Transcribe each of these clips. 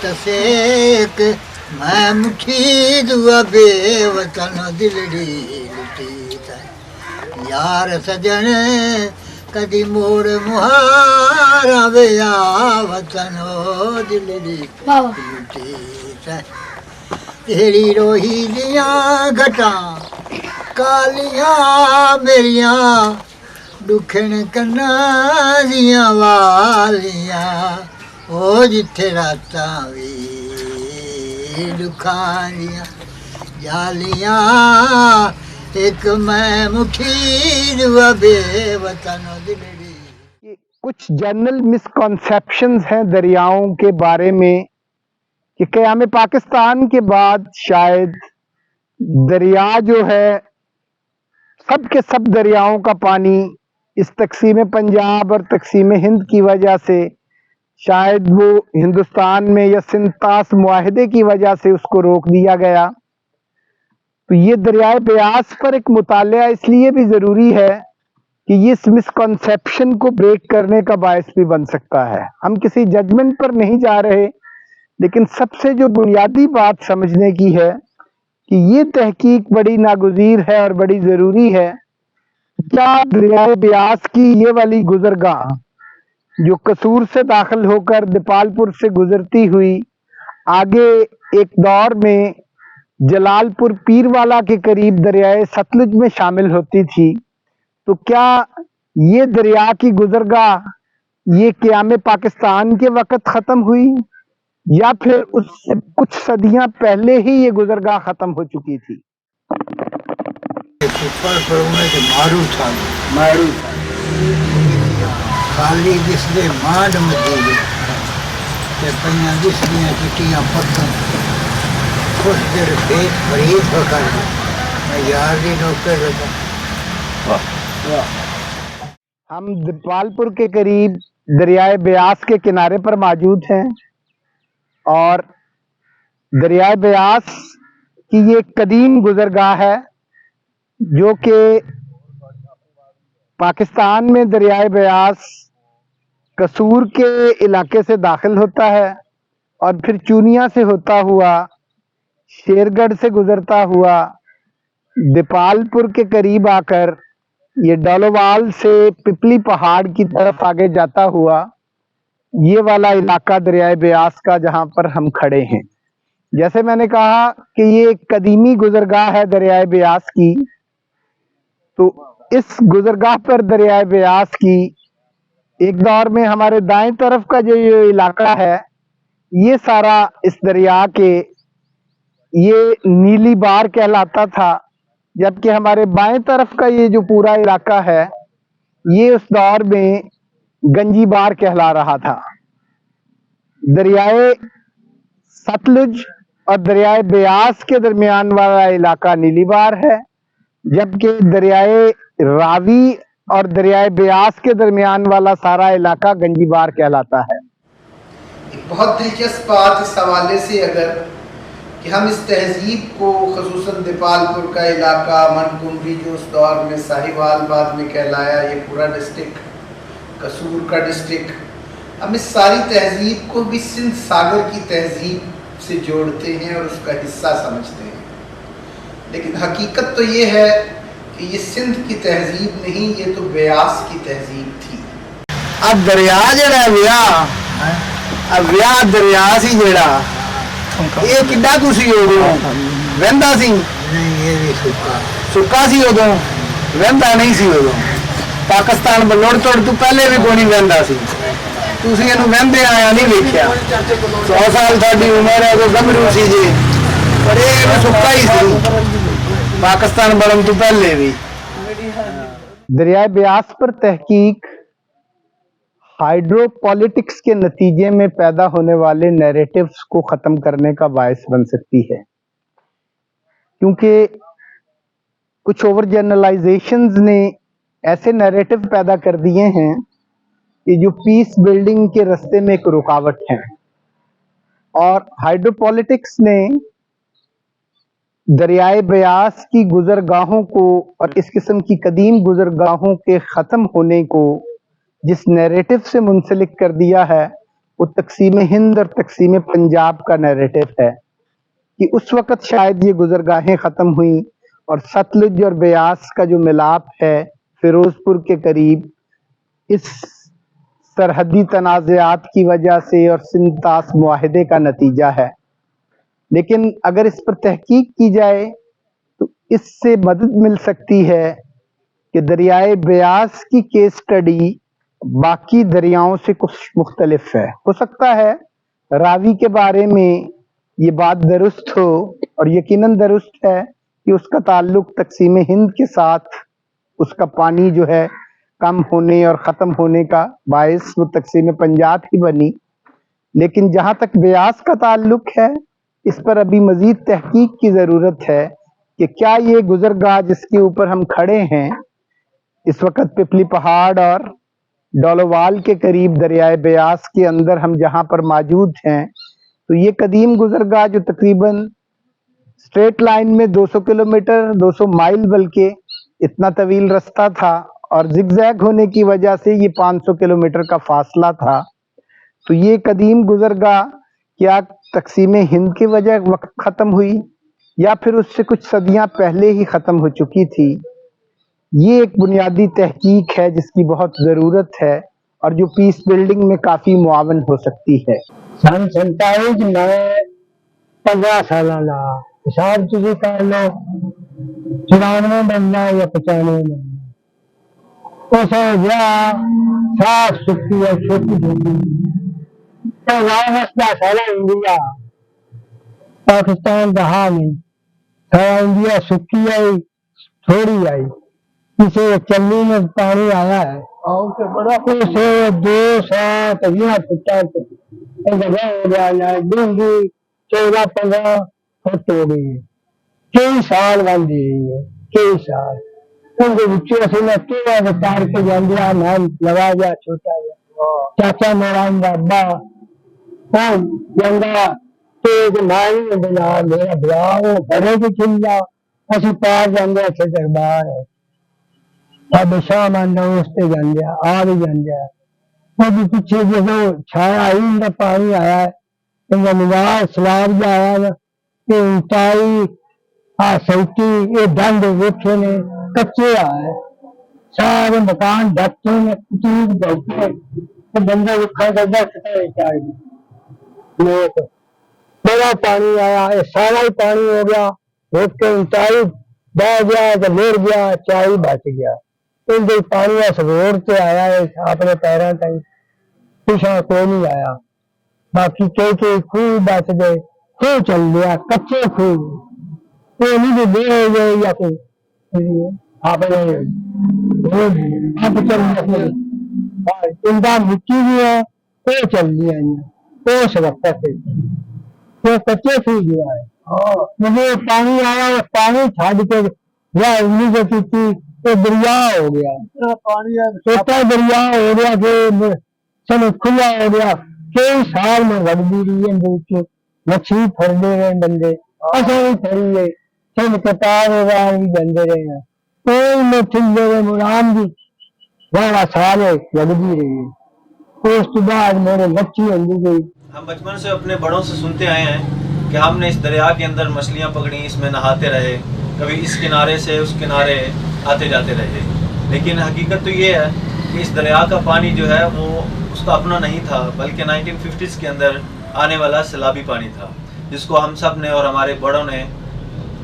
تسیک میں مٹھی دعا بے وطن دلڑی لٹی یار سجن کدی موڑ مہارا ویا وطن دلڑی لٹی تیری روہی دیاں گھٹاں کالیاں میریاں دکھن کنا دیاں والیاں او جتھے راتاں وی دکھاں دیاں جالیاں ایک میں مٹھی دعا بے وطن دلڑی۔ کچھ جنرل مسکنسیپشنز ہیں دریاؤں کے بارے میں کہ قیام پاکستان کے بعد شاید دریا جو ہے سب کے سب دریاؤں کا پانی اس تقسیم پنجاب اور تقسیم ہند کی وجہ سے شاید وہ ہندوستان میں یا سندھ طاس معاہدے کی وجہ سے اس کو روک دیا گیا، تو یہ دریائے بیاس پر ایک مطالعہ اس لیے بھی ضروری ہے کہ یہ اس مسکنسیپشن کو بریک کرنے کا باعث بھی بن سکتا ہے۔ ہم کسی ججمنٹ پر نہیں جا رہے، لیکن سب سے جو بنیادی بات سمجھنے کی ہے کہ یہ تحقیق بڑی ناگزیر ہے اور بڑی ضروری ہے۔ کیا دریائے بیاس کی یہ والی گزرگاہ جو قصور سے داخل ہو کر دیپال پور سے گزرتی ہوئی آگے ایک دور میں جلال پور پیروالا کے قریب دریائے ستلج میں شامل ہوتی تھی، تو کیا یہ دریا کی گزرگاہ یہ قیام پاکستان کے وقت ختم ہوئی یا پھر اس سے کچھ صدیاں پہلے ہی یہ گزرگاہ ختم ہو چکی تھی؟ اوپر پر انہیں کے مارو تھا خالی جس دے مانڈ مجھے تے پہیاں جس دیاں چٹیاں پتن خوش دیر پیٹ فرید پکڑ میں یار دی ڈاکٹر رہتا۔ ہم دیپال پور کے قریب دریائے بیاس کے کنارے پر موجود ہیں، اور دریائے بیاس کی یہ قدیم گزرگاہ ہے جو کہ پاکستان میں دریائے بیاس قصور کے علاقے سے داخل ہوتا ہے اور پھر چونیا سے ہوتا ہوا شیرگڑھ سے گزرتا ہوا دیپال پور کے قریب آ کر یہ ڈولووال سے پپلی پہاڑ کی طرف آگے جاتا ہوا یہ والا علاقہ دریائے بیاس کا جہاں پر ہم کھڑے ہیں۔ جیسے میں نے کہا کہ یہ ایک قدیمی گزرگاہ ہے دریائے بیاس کی، تو اس گزرگاہ پر دریائے بیاس کی ایک دور میں ہمارے دائیں طرف کا جو یہ علاقہ ہے یہ سارا اس دریا کے یہ نیلی بار کہلاتا تھا، جبکہ ہمارے بائیں طرف کا یہ جو پورا علاقہ ہے یہ اس دور میں گنجی بار کہلا رہا تھا۔ دریائے ستلج اور دریائے بیاس کے درمیان والا علاقہ نیلی بار ہے، جبکہ دریائے راوی اور دریائے بیاس کے درمیان والا سارا علاقہ گنجی بار کہلاتا ہے۔ بہت دلچسپ بات اس حوالے سے اگر کہ ہم اس تہذیب کو خصوصاً دیپال پور کا علاقہ منکنڈی جو اس دور میں ساہیوال بعد میں کہلایا، یہ پورا ڈسٹرکٹ قصور کا ڈسٹرکٹ، ہم اس ساری تہذیب کو بھی سندھ ساگر کی تہذیب سے جوڑتے ہیں اور اس کا حصہ سمجھتے ہیں، لیکن حقیقت تو یہ ہے کہ یہ سندھ کی تہذیب نہیں، یہ تو بیاس کی تہذیب تھی۔ اب دریا جڑا ویا اب ویا دریا سی جڑا یہ کڈا کو سی ادو وہدا سی نہیں، یہ بھی سکا سی ادو وہدا نہیں سی ادو پاکستان بلوڑ توڑ تو پہلے بھی کونی وہدا سی، تسی اینو وہندے آیا نہیں ویکھیا۔ 100 سال ساڈی عمر ہے تو گمرو سی جی، پر یہ سکا ہی سی پاکستان بڑھن تو پہلے بھی۔ دریائے بیاس پر تحقیق ہائیڈرو پالیٹکس کے نتیجے میں پیدا ہونے والے نیریٹیوز کو ختم کرنے کا باعث بن سکتی ہے، کیونکہ کچھ اوور جنرلائزیشنز نے ایسے نیریٹیو پیدا کر دیے ہیں کہ جو پیس بلڈنگ کے راستے میں ایک رکاوٹ ہیں، اور ہائیڈرو پالیٹکس نے دریائے بیاس کی گزرگاہوں کو اور اس قسم کی قدیم گزرگاہوں کے ختم ہونے کو جس نیریٹو سے منسلک کر دیا ہے वो तकसीम हिंद और तकसीम पंजाब का नैरेटिव है कि उस वक़्त शायद ये गुज़रगाहें ख़त्म हुई और सतलुज और ब्यास का जो मिलाप है फिरोजपुर के करीब इस सरहदी तनाज़ात की वजह से और सिंतास मुआहदे का नतीजा है। लेकिन अगर इस पर तहकीक की जाए तो इससे मदद मिल सकती है कि दरियाए ब्यास की केस स्टडी बाकी दरियाओं से कुछ मुख्तलिफ है। हो सकता है रावी के बारे में ये बात दुरुस्त हो और यकीनन दुरुस्त है कि उसका ताल्लुक तकसीम हिंद के साथ उसका पानी जो है कम होने और ख़त्म होने का बायस वो तकसीम पंजाब ही बनी। लेकिन जहाँ तक ब्यास का ताल्लुक है इस पर अभी मज़ीद तहकीक की ज़रूरत है कि क्या ये गुज़रगाह जिसके ऊपर हम खड़े हैं इस वक्त पिपली पहाड़ और डोलोवाल के करीब दरियाए ब्यास के अंदर हम जहाँ पर मौजूद हैं, तो ये कदीम गुज़रगाह जो तकरीबन स्ट्रेट लाइन में 200 किलोमीटर 200 माइल बल्कि इतना तवील रास्ता था और जिगजैग होने की वजह से ये 500 किलोमीटर का फासला था। तो ये कदीम गुज़रगाह क्या तकसीम हिंद की वजह वक्त ख़त्म हुई या फिर उससे कुछ सदियां पहले ही ख़त्म हो चुकी थी? ये एक बुनियादी तहकीक है जिसकी बहुत ज़रूरत है और जो पीस बिल्डिंग में काफ़ी मुआवन हो सकती है। सन 47 में 15 साल हिसाब तुझे कर लो 94 बनना या 95 बनना उस साफ सुथरी है छोटी छोटी तो मसला सारा इंडिया पाकिस्तान रहा नहीं सारा इंडिया सुखी आई थोड़ी आई इसे चन्नी में पानी आया है उसे 200 फुटा जगह हो गया डूंगी 14-15 फुट हो गई है कई साल बन गई है कई साल उनके बच्चे से मैं केड़ा विचार के जांदिया नाम लगा गया छोटा चाचा मेरा अब्बा कौन जंगा तेज मारी बना मेरा ब्याह बड़े की चिल्ला असि पार जाते अच्छे दरबार है अब शाम उसते जाते आ भी जाते अभी पीछे जो छाया आई इनका पानी आया है इनका निवास सलाब जो आया ना ये ऊंचाई सैटी ये डंड वेखे ने कच्चे आए सारे मकान ढके ने कुटीर बैठे तो बंदा रुखा करता लोग बड़ा पानी आया ये सारा ही पानी हो गया रोड के ऊंचाई बह गया तो लेर गया चाई बच गया इनके पानी इस रोड से आया है अपने पैरों तक पिछा कोई नहीं आया बाकी कई खूह बच गए खूह चल गया कच्चे खूह वो नहीं दे हो गए या कोई अपने अब चल इनका मिट्टी भी है वो चल गया वो सड़क से वो कच्चे खूह गया है मुझे पानी आया पानी छाड़ के या उम्मीद की तो दरिया हो गया छोटा दरिया हो गया फिर सब खुला हो गया कई साल में लगती रही है मछली फरते रहे बंदे असा भी फरी है सब कतार वगैरह भी बंदे रहे हैं कोई मछली मुराम भी 12 साल लगती रही है उस बाद मेरे मच्छी होती गई। हम बचपन से अपने बड़ों से सुनते आए हैं कि हमने इस दरिया के अंदर मछलियाँ पकड़ी इसमें नहाते रहे कभी इस किनारे से उस किनारे आते जाते रहे लेकिन हकीकत तो ये है कि इस दरिया का पानी जो है वो उसका अपना नहीं था बल्कि 1950s के अंदर आने वाला सैलाबी पानी था जिसको हम सब ने और हमारे बड़ों ने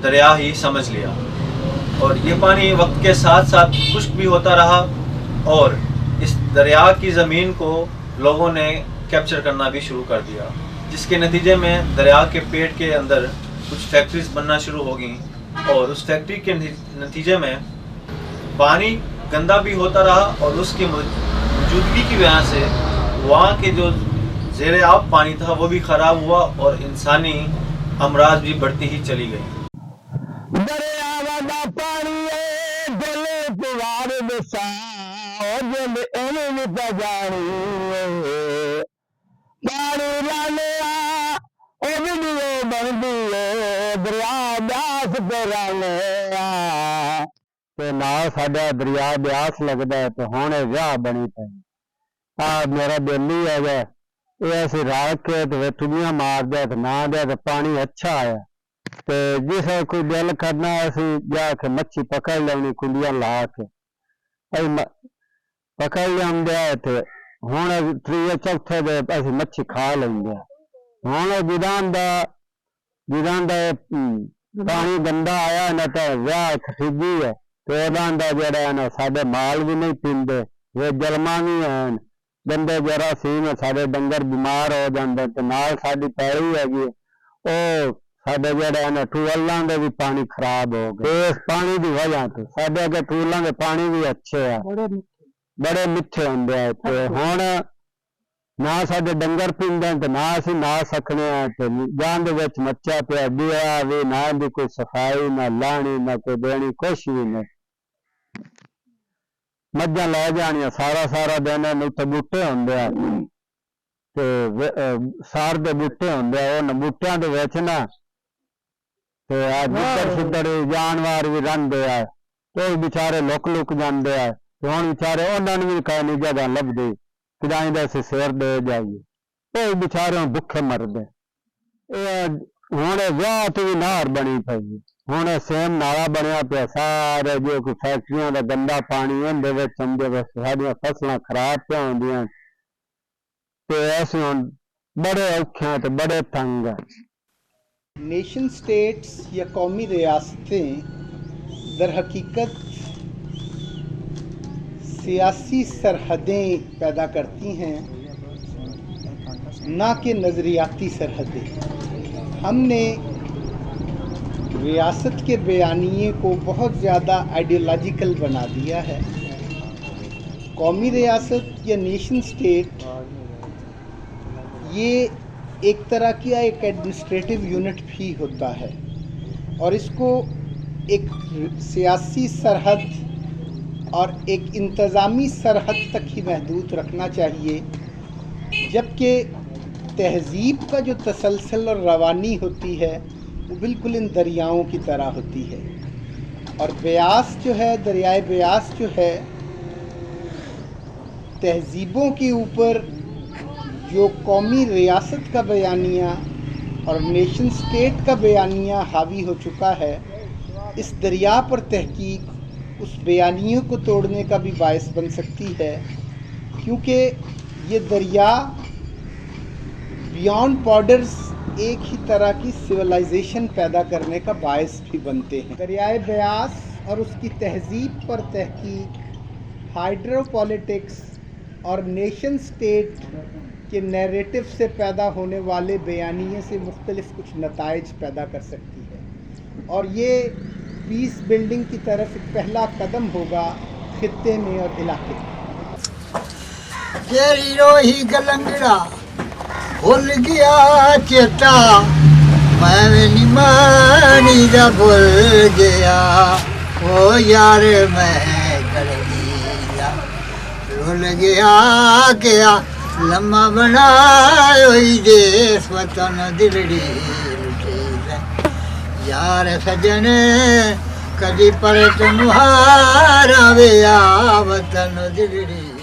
दरिया ही समझ लिया और ये पानी वक्त के साथ साथ खुश्क भी होता रहा और इस दरिया की ज़मीन को लोगों ने कैप्चर करना भी शुरू कर दिया जिसके नतीजे में दरिया के पेट के अंदर कुछ फैक्ट्रीज बनना शुरू हो गई और उस फैक्ट्री के नतीजे में पानी गंदा भी होता रहा और उसकी मौजूदगी की वजह से वहाँ के जो ज़ेरे आब पानी था वो भी ख़राब हुआ और इंसानी अमराज भी बढ़ती ही चली गई। साडा दरिया ब्यास लगता है तो हुण विआह बनी पई आ मेरा दिल ही है ये ऐसे राख के तो वे टुनिया मार दिया तो ना दिया तो पानी अच्छा आया तो जिसे कोई दिल करना ऐसे जाके मच्छी पकड़ लेनी कुंडिया ला के पकड़ लिया थे हुण त्रीए चौथे दे ऐसी मच्छी खा लेंगे हुण जिदां दा पानी गंदा आया ना तो व्याह खरीदी है तो ओदा जड़ा ना साडे माल भी नहीं पींदे वे जलमा भी हैं गंदे जरासीम साडे डंगर बीमार हो जाते तो नाल साडी पैली हैगी ओ साडे जड़े ना टूअलां दे भी पानी खराब हो गए इस पानी की वजह तो साडे अगे टूअलां दे पानी भी अच्छे है बड़े मिठे होंदे है ते हुण ना साडे डंगर पींदे ते ना असीं ना सकने ते जान दे विच मच्छा पिया दिया भी ना दी कोई सफाई ना लाणी ना कोई देनी कुछ भी नहीं मज्जां लै जानियां सारा दिन उत्ते बूटे होंदे ते सार दे बूटे होंदे उन बूटियां दे विच ना ते जिधर सिद्धर जानवर भी रहिंदे आ ते बेचारे लुक जांदे आ ते हुण बेचारे उन्हां नूं भी कहनी जगह लभदी किदाई दे असीं सिर दे जाइए ओ बेचारे भुखे मरदे हुण विआह ते भी नहर बनी पई हुण सेम नाला बनया पिया सारे जो कोई फैक्ट्रियां दा गंदा पानी उंदे विच आंदे बस साडियां फसलां खराब पिया होंदियां ते असीं हुण बड़े औखे ते बड़े तंग नेशन स्टेट्स या कौमी रियासतें दर हकीकत सियासी सरहदें पैदा करती हैं ना कि नज़रियाती सरहदें। हमने रियासत के बयानिए को बहुत ज़्यादा आइडियोलॉजिकल बना दिया है। कौमी रियासत या नेशन स्टेट ये एक तरह का एक एडमिनिस्ट्रेटिव यूनिट भी होता है और इसको एक सियासी सरहद और एक इंतज़ामी सरहद तक ही महदूद रखना चाहिए, जबकि तहज़ीब का जो तसलसल और रवानी होती है वो बिल्कुल इन दरियाओं की तरह होती है। और ब्यास जो है, दरियाए ब्यास जो है, तहज़ीबों के ऊपर जो कौमी रियासत का बयानिया और नेशन स्टेट का बयानिया हावी हो चुका है, इस दरिया पर तहकीक उस बयानियों को तोड़ने का भी बायस बन सकती है, क्योंकि ये दरिया बियॉन्ड बॉर्डर्स एक ही तरह की सिविलाइजेशन पैदा करने का बायस भी बनते हैं। दरियाए ब्यास और उसकी तहज़ीब पर तहकीक हाइड्रोपॉलिटिक्स और नेशन स्टेट के नैरेटिव से पैदा होने वाले बयानिए से मुख्तलिफ कुछ नताइज पैदा कर सकती है और ये पीस बिल्डिंग की तरफ एक पहला कदम होगा खित्ते में और इलाके में। जेरी रोही गलंगड़ा भुल गया चेता मैं निमानी दा भुल गया ओ यार मैं गलगीला भुल गया क्या लम्मा बनायो देश वतन दिलड़ी यार सजने कदी पलट मुहारा वे वतन दिलड़ी।